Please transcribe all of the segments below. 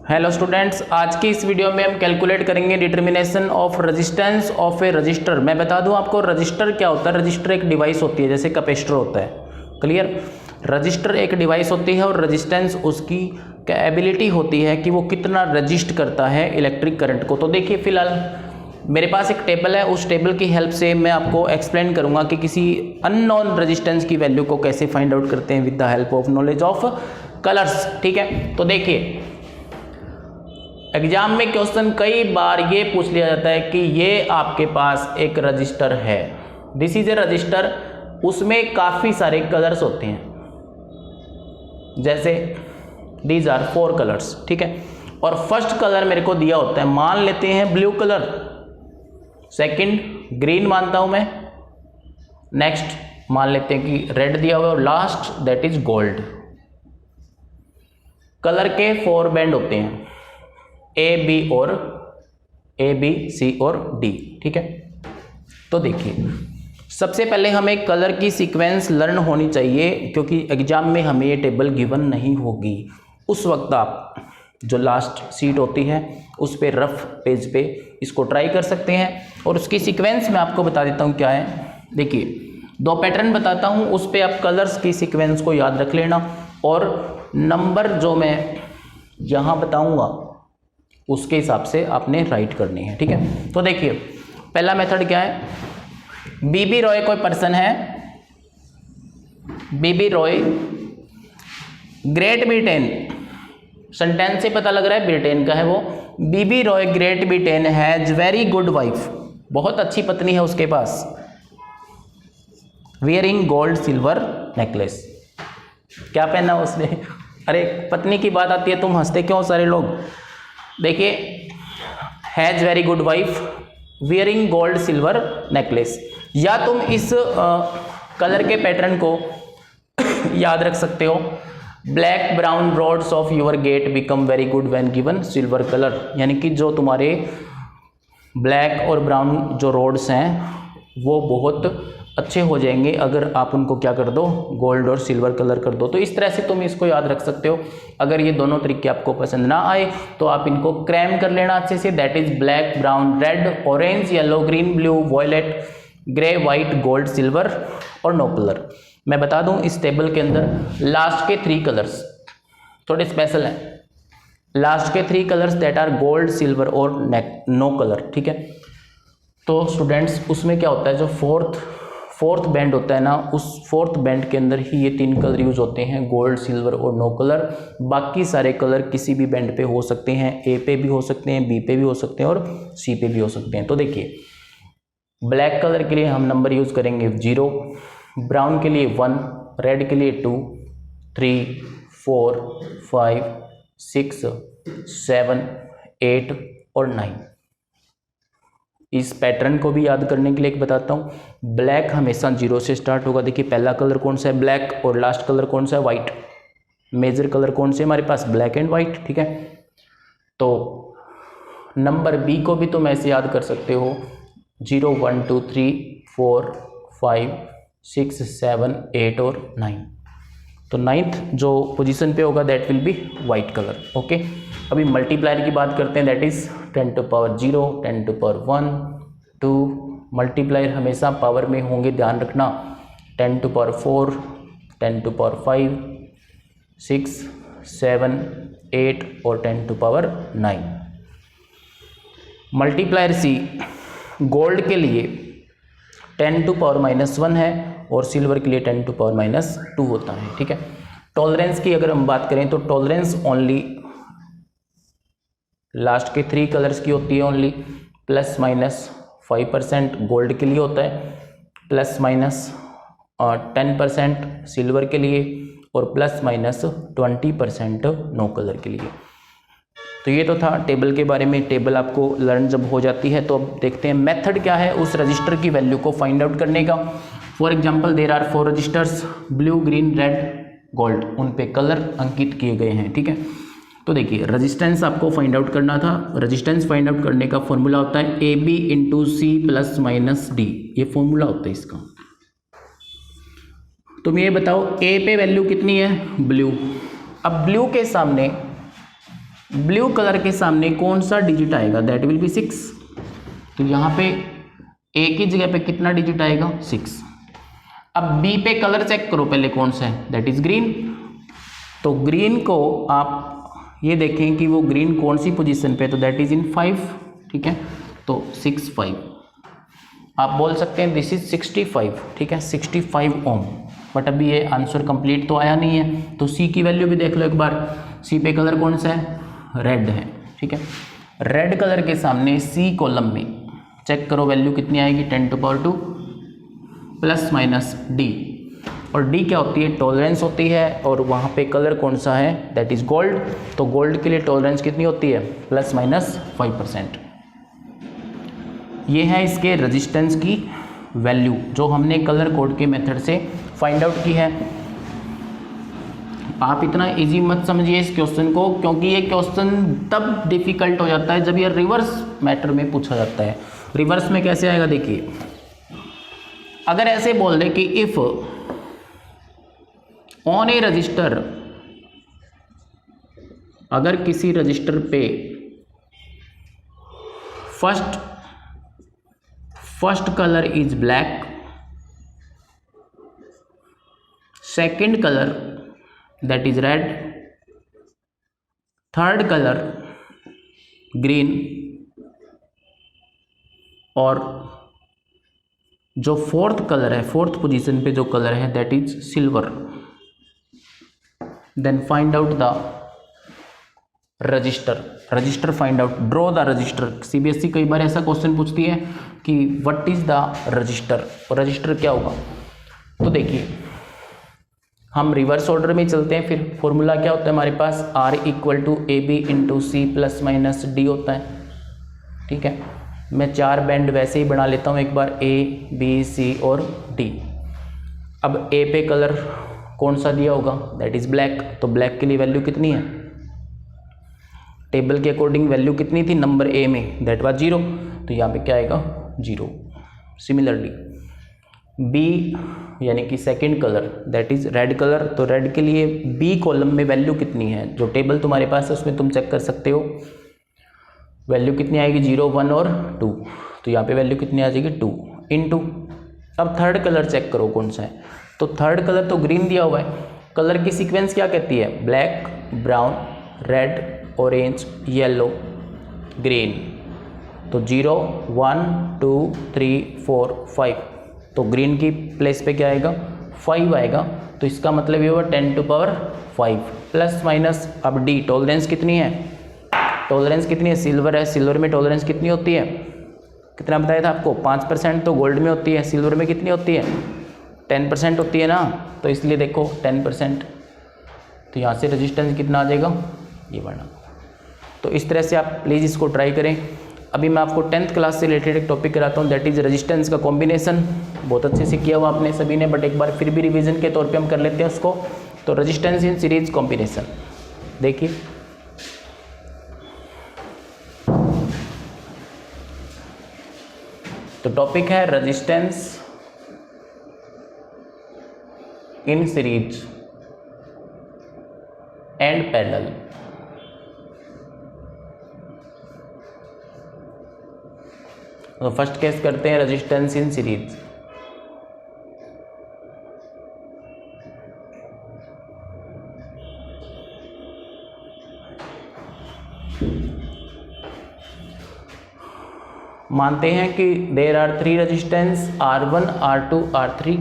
Hello students, आज की इस वीडियो में हम कैलकुलेट करेंगे determination of resistance of A register. मैं बता दूं आपको रजिस्टर क्या होता है। रजिस्टर एक डिवाइस होती है, जैसे कैपेसिटर होता है। क्लियर? रजिस्टर एक डिवाइस होती है और रेजिस्टेंस उसकी एबिलिटी होती है कि वो कितना रजिस्ट करता है इलेक्ट्रिक करंट को। तो देखिए फिलहाल मेरे पास एक टेबल है, उस टेबल की हेल्प से मैं आपको एक्सप्लेन करूंगा कि किसी अननोन रेजिस्टेंस की वैल्यू को कैसे फाइंड आउट करते हैं with the help of knowledge of colours. ठीक है, तो देखिए एग्जाम में क्वेश्चन कई बार ये पूछ लिया जाता है कि ये आपके पास एक रजिस्टर है, दिस इज ए रजिस्टर। उसमें काफ़ी सारे कलर्स होते हैं, जैसे दीज आर 4 कलर्स। ठीक है, और फर्स्ट कलर मेरे को दिया होता है, मान लेते हैं ब्लू कलर, सेकंड ग्रीन मानता हूं मैं, नेक्स्ट मान लेते हैं कि रेड दिया हुआ है और last that is gold. Colour के 4 बैंड होते हैं, ए बी सी और डी। ठीक है, तो देखिए सबसे पहले हमें कलर की सीक्वेंस लर्न होनी चाहिए, क्योंकि एग्जाम में हमें ये टेबल गिवन नहीं होगी। उस वक्त आप जो लास्ट सीट होती है उस पे रफ पेज पे इसको ट्राई कर सकते हैं। और उसकी सीक्वेंस मैं आपको बता देता हूँ क्या है। देखिए 2 पैटर्न बताता हूँ, उस पे आप कलर्स की सीक्वेंस को याद रख लेना और नंबर जो मैं यहाँ बताऊँगा उसके हिसाब से आपने राइट करनी है। ठीक है, तो देखिए पहला मेथड क्या है। बीबी रॉय कोई पर्सन है, BB Roy Great Britain, sentence से पता लग रहा है ब्रिटेन का है वो। BB Roy Great Britain has very good wife, बहुत अच्छी पत्नी है उसके पास, वियरिंग गोल्ड सिल्वर नेकलेस। क्या पहना उसने? अरे पत्नी की बात आती है तुम हंसते क्यों सारे लोग? देखिए has very good wife wearing gold silver necklace, या तुम इस कलर के पैटर्न को याद रख सकते हो। Black brown roads of your gate become very good when given silver colour, यानी कि जो तुम्हारे ब्लैक और ब्राउन जो रोड्स हैं वो बहुत अच्छे हो जाएंगे अगर आप उनको क्या कर दो, गोल्ड और सिल्वर कलर कर दो। तो इस तरह से तुम इसको याद रख सकते हो। अगर ये दोनों तरीके आपको पसंद ना आए तो आप इनको क्रैम कर लेना अच्छे से। That is black brown red orange yellow green blue violet grey white gold silver और नो कलर। मैं बता दूं इस टेबल के अंदर लास्ट के 3 कलर्स थोड़े स्पेशल हैं। लास्ट के 3 colours that are gold silver और नो कलर। ठीक है, तो स्टूडेंट्स उसमें क्या होता है, जो फोर्थ बैंड होता है ना, उस 4th बैंड के अंदर ही ये 3 कलर यूज होते हैं, गोल्ड सिल्वर और नो कलर। बाकी सारे कलर किसी भी बैंड पे हो सकते हैं, ए पे भी हो सकते हैं, बी पे भी हो सकते हैं और सी पे भी हो सकते हैं। तो देखिए ब्लैक कलर के लिए हम नंबर यूज करेंगे 0, ब्राउन के लिए 1, रेड के लिए 2, 3, 4, 5, 6, 7, 8 और 9। इस पैटर्न को भी याद करने के लिए एक बताता हूँ। ब्लैक हमेशा 0 से स्टार्ट होगा। देखिए पहला कलर कौन सा है, ब्लैक, और लास्ट कलर कौन सा है, वाइट। मेजर कलर कौन से हमारे पास, ब्लैक एंड वाइट। ठीक है, तो नंबर बी को भी तुम ऐसे याद कर सकते हो 0, 1, 2, 3, 4, 5, 6, 7, 8 और 9। तो 9th जो पोजीशन पे होगा that will be white colour. Okay, अभी मल्टीप्लायर की बात करते हैं। That is 10 to power 0, 10 to power 1, 2। Multiplier हमेशा पावर में होंगे, ध्यान रखना। 10 to power 4, 10 to power 5, 6, 7, 8 और 10 to power 9। मल्टीप्लायर सी गोल्ड के लिए 10 to power -1 है और सिल्वर के लिए 10 to power -2 होता है। ठीक है, टॉलरेंस की अगर हम बात करें तो टॉलरेंस ओनली लास्ट के 3 कलर्स की होती है ओनली। +-5% गोल्ड के लिए होता है, +-10% सिल्वर के लिए और +-20% नो कलर के लिए। तो ये तो था टेबल के बारे में। टेबल आपको लर्न जब हो जाती है तो अब देखते हैं मेथड क्या है उस रजिस्टर की वैल्यू को फाइंड आउट करने का। For example there are 4 registers, blue green red gold, उन पे कलर अंकित किए गए हैं। ठीक है, तो देखिए रेजिस्टेंस आपको फाइंड आउट करना था। रेजिस्टेंस फाइंड आउट करने का फॉर्मूला होता है AB × C +-D, ये फॉर्मूला होता है इसका। तुम ये बताओ A पे वैल्यू कितनी है, ब्लू। अब ब्लू के सामने ब्लू कलर के सामने कौन सा डिजिट आएगा, दैट विल बी 6। तो यहाँ पे ए की जगह पे कितना डिजिट आएगा, 6। अब बी पे कलर चेक करो पहले कौन सा है, दैट इज ग्रीन। तो ग्रीन को आप ये देखें कि वो ग्रीन कौन सी पोजीशन पे, तो दैट इज इन 5, ठीक है। तो 6 5 आप बोल सकते हैं दिस इज 65, ठीक है, 65 ओम। बट अभी ये आंसर कंप्लीट तो आया नहीं है, तो सी की वैल्यू भी देख लो एक बार। सी पे कलर कौन सा है, रेड है, ठीक है। रेड कलर के सामने सी कॉलम में चेक करो वैल्यू कितनी आएगी, 10⁻² प्लस माइनस डी। और डी क्या होती है, टॉलरेंस होती है, और वहाँ पे कलर कौन सा है, दैट इज गोल्ड। तो गोल्ड के लिए टॉलरेंस कितनी होती है, ±5%। ये है इसके रेजिस्टेंस की वैल्यू जो हमने कलर कोड के मेथड से फाइंड आउट की है। आप इतना इजी मत समझिए इस क्वेश्चन को, क्योंकि ये क्वेश्चन तब डिफिकल्ट हो जाता है जब ये रिवर्स मैटर में पूछा जाता है। रिवर्स में कैसे आएगा, देखिए, अगर ऐसे बोल दे कि इफ ऑन ए रजिस्टर, अगर किसी रजिस्टर पे first colour is black, second colour that is red, third colour green, और जो फोर्थ कलर है, फोर्थ पोजीशन पे जो कलर है that is silver, then find out the register find out, draw the register. CBSE कई बार ऐसा question पूछती है कि व्हाट इज द रजिस्टर, और रजिस्टर क्या होगा। तो देखिए हम रिवर्स ऑर्डर में चलते हैं, फिर फॉर्मूला क्या होता है हमारे पास, R = AB × C ± D होता है, ठीक है। मैं 4 बैंड वैसे ही बना लेता हूँ एक बार, A B C और D। अब A पे कलर कौन सा दिया होगा, दैट इज ब्लैक। तो ब्लैक के लिए वैल्यू कितनी है, टेबल के अकॉर्डिंग वैल्यू कितनी थी नंबर A में, दैट वाज 0। तो यहाँ पे क्या आएगा, 0। सिमिलरली B यानी कि second colour that is red colour, तो रेड के लिए B कॉलम में वैल्यू कितनी है, जो टेबल तुम्हारे पास है उसमें तुम चेक कर सकते हो, वैल्यू कितनी आएगी, 0 1 और 2। तो यहाँ पे वैल्यू कितनी आ जाएगी, 2 × अब थर्ड कलर चेक करो कौन सा है। तो थर्ड कलर तो ग्रीन दिया हुआ है, कलर की सीक्वेंस क्या कहती है, black, brown, red, orange, yellow, green. तो 0 1 2 3 4 5, तो ग्रीन की प्लेस पे क्या आएगा, 5 आएगा। तो इसका मतलब ये हुआ 10⁻5 प्लस माइनस। अब डी टॉलरेंस कितनी है, टॉलरेंस कितनी है, सिल्वर है, सिल्वर में टॉलरेंस कितनी होती है, कितना बताया था आपको, 5%। तो गोल्ड में होती है, सिल्वर में कितनी होती है, 10% होती है ना, तो इसलिए देखो 10%। तो यहाँ से रेजिस्टेंस कितना आ जाएगा, ये बढ़ना। तो इस तरह से आप प्लीज़ इसको ट्राई करें। अभी मैं आपको 10th क्लास से रिलेटेड एक टॉपिक कराता हूँ, दैट इज़ रेजिस्टेंस का कॉम्बिनेशन। बहुत अच्छे से किया हुआ आपने सभी ने, बट एक बार फिर भी रिवीजन के तौर पे हम कर लेते हैं उसको। तो रेजिस्टेंस इन सीरीज कॉम्बिनेशन देखिए, तो टॉपिक है resistance in series and parallel. तो फर्स्ट केस करते हैं रेजिस्टेंस इन सीरीज। मानते हैं कि there are 3 resistance R1 R2 R3,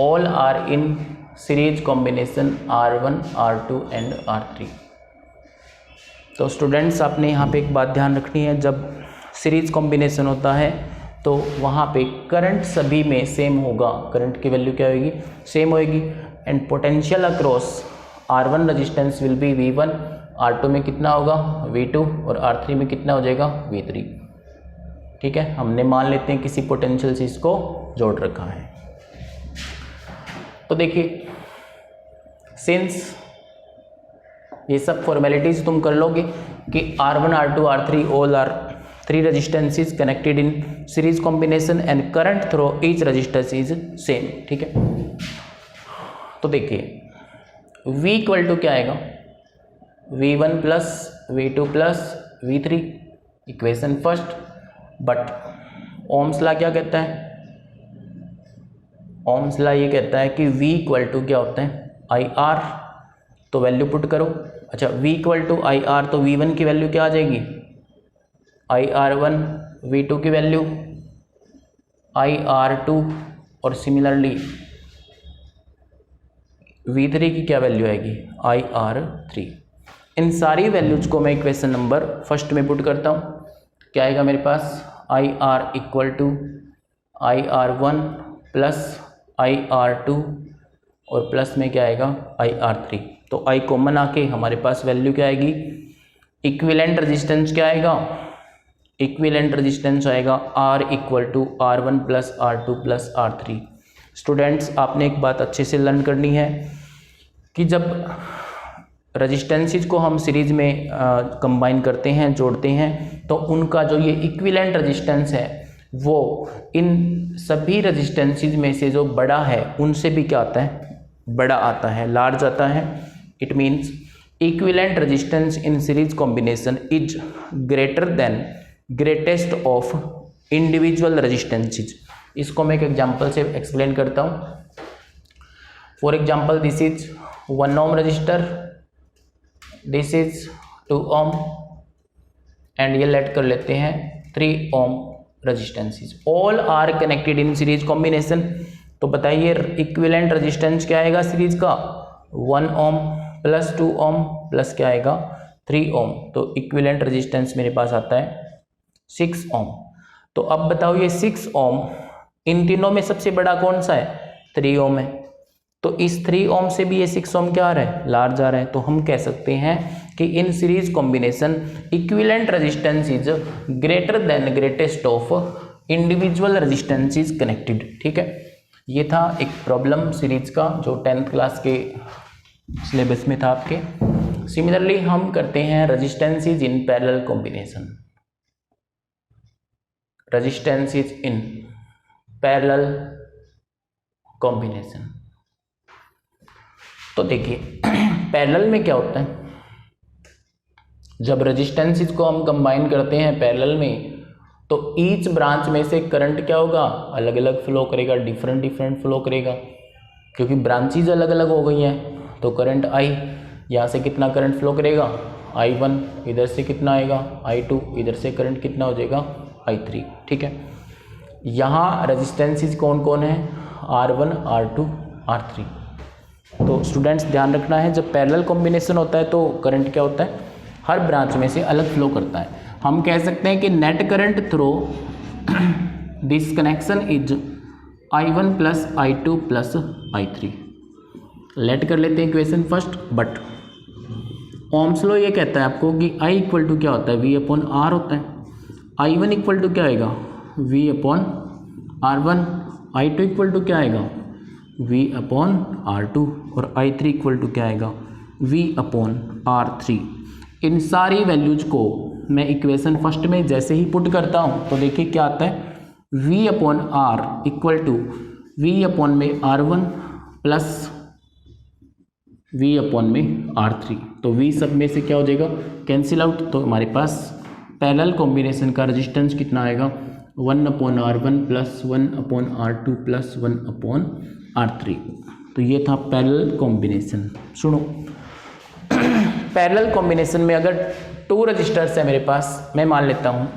all are in series combination R1 R2 and R3। तो स्टूडेंट्स आपने यहाँ पे एक बात ध्यान रखनी है, जब सीरीज कॉम्बिनेशन होता है तो वहाँ पे करंट सभी में सेम होगा, करंट की वैल्यू क्या होगी, सेम होगी। And potential across R1 resistance will be V1, R2 में कितना होगा V2, और R3 में कितना हो जाएगा V3। ठीक है, हमने मान लेते हैं किसी पोटेंशियल से इसको जोड़ रखा है। तो देखिए, सिंस ये सब फॉर्मेलिटीज तुम कर लोगे कि R1 R2 R3 all are 3 resistances connected in series combination and current through each resistance is same. ठीक है, तो देखिए V इक्वल टू क्या आएगा, V1 plus V2 plus V3, equation first. But Ohm's law क्या कहता है? ओम्स लॉ ये कहता है कि V इक्वल टू क्या होता है? IR। तो वैल्यू पुट करो। अच्छा, V इक्वल टू IR, तो V1 की वैल्यू क्या आ जाएगी? IR1, V2 की वैल्यू IR2 और सिमिलरली V3 की क्या वैल्यू आएगी? IR3। इन सारी वैल्यूज को मैं इक्वेशन नंबर फर्स्ट में पुट करता हूँ। क्या आएगा मेरे पास? IR equal to IR1 plus IR2 और प्लस में क्या आएगा? IR3। तो I कॉमन आके हमारे पास वैल्यू क्या आएगी? इक्विवेलेंट रेजिस्टेंस क्या आएगा? इक्विवेलेंट रेजिस्टेंस आएगा R equal to R1 plus R2 plus R3। Students, आपने एक बात अच्छे से लर्न करनी है कि जब रेजिस्टेंसेस को हम सीरीज में कंबाइन करते हैं, जोड़ते हैं, तो उनका जो ये इक्विवेलेंट रेजिस्टेंस है वो इन सभी रेजिस्टेंसेस में से जो बड़ा है उनसे भी क्या आता है? बड़ा आता है, लार्ज आता है। It means equivalent resistance in series combination is greater than greatest of individual resistances. इसको मैं एक एग्जांपल से एक्सप्लेन करता हूँ। For example, this is 1 ohm resistor, this is 2 ohm and ये लेट कर लेते हैं 3 ohm resistances. All are connected in series combination. तो बताइए इक्विवेलेंट रेजिस्टेंस क्या आएगा सीरीज का? 1 ohm प्लस 2 ohm प्लस क्या आएगा? 3 ohm। तो इक्विवेलेंट रेजिस्टेंस मेरे पास आता है 6 ohm। तो अब बताओ ये 6 ohm इन तीनों में सबसे बड़ा कौन सा है? 3 ohm है। तो इस 3 ohm से भी ये 6 ohm क्या आ रहा है? लार्ज आ रहा है। तो हम कह सकते हैं कि इन series combination equivalent resistance is greater than greatest of individual resistances connected. ठीक है, ये था एक प्रॉब्लम सीरीज का जो 10th क्लास के सिलेबस में था आपके। सिमिलरली हम करते हैं resistances in parallel combination. Resistances in parallel combination. तो देखिए पैरेलल में क्या होता है? जब रेजिस्टेंसेस को हम कंबाइन करते हैं पैरेलल में, तो ईच ब्रांच में से करंट क्या होगा? अलग अलग फ्लो करेगा, डिफरेंट डिफरेंट फ्लो करेगा, क्योंकि ब्रांचेज अलग अलग हो गई हैं। तो करंट I यहाँ से कितना करंट फ्लो करेगा? I1। इधर से कितना आएगा? I2। इधर से करंट कितना हो जाएगा? I3। ठीक है, यहाँ रेजिस्टेंसेस कौन कौन है? R1, R2, R3। तो स्टूडेंट्स ध्यान रखना है, जब पैरेलल कॉम्बिनेशन होता है तो करंट क्या होता है? हर ब्रांच में से अलग फ्लो करता है। हम कह सकते हैं कि net current through this connection is I1 plus I2 plus I3। लेट कर लेते हैं equation first. But Ohm's law ये कहता है आपको कि I इक्वल टू क्या होता है? V अपॉन R होता है। I1 इक्वल टू क्या आएगा? V upon R1। I2 equal to क्या आएगा? V अपॉन R2 और I3 इक्वल टू क्या आएगा? V upon R3। इन सारी वैल्यूज को मैं इक्वेशन फर्स्ट में जैसे ही पुट करता हूँ तो देखिए क्या आता है? V upon R equal to V upon में R1 प्लस V अपॉन में R3। तो V सब में से क्या हो जाएगा? Cancel out. तो हमारे पास पैरेलल कॉम्बिनेशन का रेजिस्टेंस कितना आएगा? 1 upon R1 plus 1 upon R2 plus 1 upon R3। तो ये था पैरेलल कॉम्बिनेशन। सुनो, पैरेलल कॉम्बिनेशन में अगर 2 रजिस्टर्स है मेरे पास, मैं मान लेता हूँ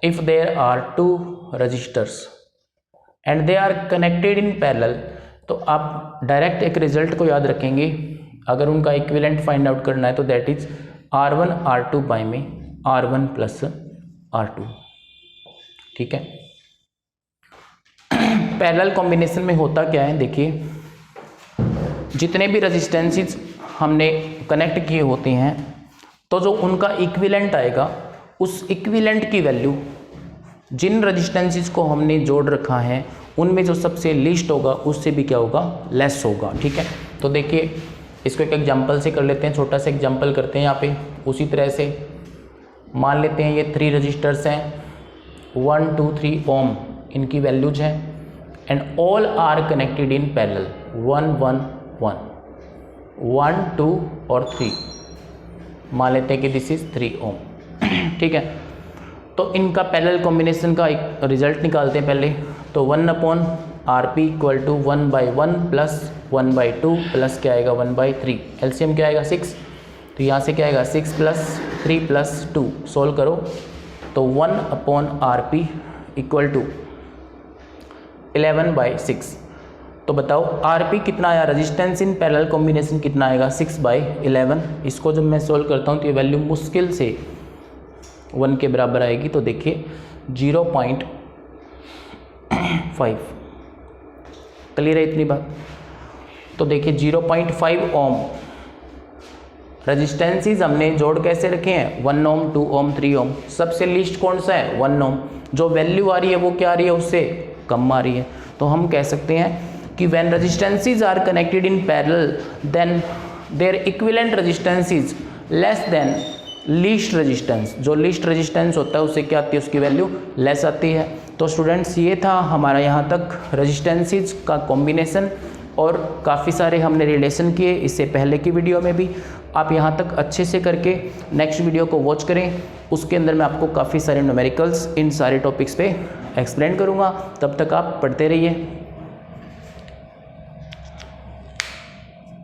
if there are 2 registers and they are connected in parallel, तो आप डायरेक्ट एक रिजल्ट को याद रखेंगे। अगर उनका इक्विवेलेंट फाइंड आउट करना है तो that is R1 R2 bye में R1 प्लस R2। ठीक है, पैरेलल कॉम्बिनेशन में होता क्या है? देखिए, जितने भी रेजिस्टेंसेस हमने कनेक्ट किए होते हैं तो जो उनका इक्विवेलेंट आएगा, उस इक्विवेलेंट की वैल्यू जिन रेजिस्टेंसेस को हमने जोड़ रखा है उनमें जो सबसे लीस्ट होगा उससे भी क्या होगा? लेस होगा। ठीक है, तो देखिए इसको एक एग्जांपल से कर लेते हैं। छोटा सा एग्जांपल करते हैं यहाँ पे। उसी तरह से मान लेते हैं ये 3 रजिस्टर्स हैं, 1 2 3 ओम इनकी वैल्यूज हैं and all are connected in parallel 1 1 1 1 2 और 3। मान लेते हैं कि दिस इज 3 ओम। ठीक है, तो इनका पैरेलल कॉम्बिनेशन का एक रिजल्ट निकालते हैं पहले। तो 1/RP equal to 1/1 plus 1/2 plus क्या आएगा 1/3, एलसीएम क्या आएगा 6, तो यहाँ से क्या आएगा 6 + 3 + 2, सोल्व करो तो 1/RP इक्वल टू 11/6। तो बताओ आरपी कितना आया, रेजिस्टेंस इन पैरेलल कॉम्बिनेशन कितना आएगा 6/11। इसको जब मैं सोल्व करता हूँ तो ये वैल्यू मुश्किल से 1 के बराबर आएगी। तो देखिए 0.5, क्लियर है इतनी बात। तो देखिए 0.5 ओम रेजिस्टेंसेस हमने जोड़ कैसे रखे हैं 1 ओम 2 ओम 3 ओम। सबसे लीस्ट कौन सा है 1 ओम, जो वैल्यू आ रही है वो क्या आ रही है उससे कम आ रही है। तो हम कह सकते हैं कि when resistances are connected in parallel then their equivalent resistance is less than least resistance। जो least resistance होता है उससे क्या आती है, उसकी वैल्यू लेस आती है। तो स्टूडेंट्स ये था हमारा यहाँ तक रेजिस्टेंसेस का कॉम्बिनेशन, और काफ़ी सारे हमने रिलेशन किए इससे पहले की वीडियो में भी। आप यहाँ तक अच्छे से करके नेक्स्ट वीडियो को वॉच करें, उसके अंदर मैं आपको काफ़ी सारे न्यूमेरिकल्स इन सारे टॉपिक्स पे एक्सप्लेन करूँगा। तब तक आप पढ़ते रहिए।